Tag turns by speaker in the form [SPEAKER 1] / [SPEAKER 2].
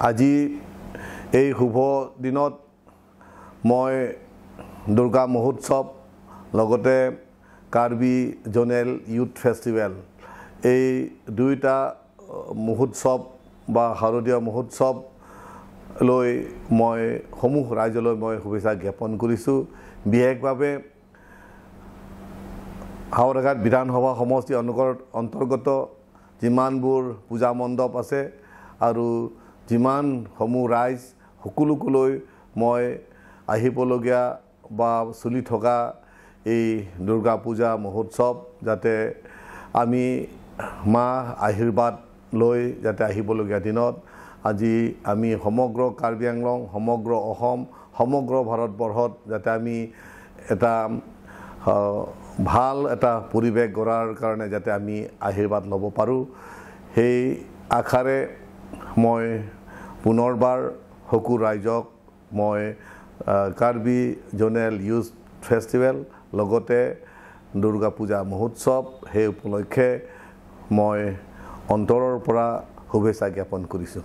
[SPEAKER 1] আজি এই শুভ দিনত মই দুৰ্গা মহোৎসৱ লগতে কাৰ্বি জোনেল ইউথ ফেষ্টিভেল এই দুইটা মহোৎসৱ বা শাৰদীয় মহোৎসৱ লৈ মই সমূহ ৰাইজলৈ মই শুভেচ্ছা জ্ঞাপন কৰিছোঁ। বিশেষভাৱে হাওৰাঘাট বিধানসভা সমষ্টি অন্তৰ্গত যিমানবোৰ পূজা মণ্ডপ আছে আৰু যিমানসমূহ ৰাইজ সকলোকলৈ মই আহিবলগীয়া বা চলি থকা এই দুৰ্গা পূজা মহোৎসৱ যাতে আমি মা আশীৰ্বাদ লৈ যাতে আহিবলগীয়া দিনত আজি আমি সমগ্ৰ কাৰ্বি আংলং সমগ্ৰ অসম সমগ্ৰ ভাৰতবৰ্ষত যাতে আমি এটা ভাল এটা পৰিৱেশ গঢ়াৰ কাৰণে যাতে আমি আশীৰ্বাদ ল'ব পাৰোঁ সেই আশাৰে মই পুনৰবাৰ সকলো ৰাইজক মই কাৰ্বি জোনেল ইউথ ফেষ্টিভেল লগতে দুৰ্গা পূজা মহোৎসৱ সেই উপলক্ষে মই অন্তৰৰ পৰা শুভেচ্ছা জ্ঞাপন কৰিছোঁ।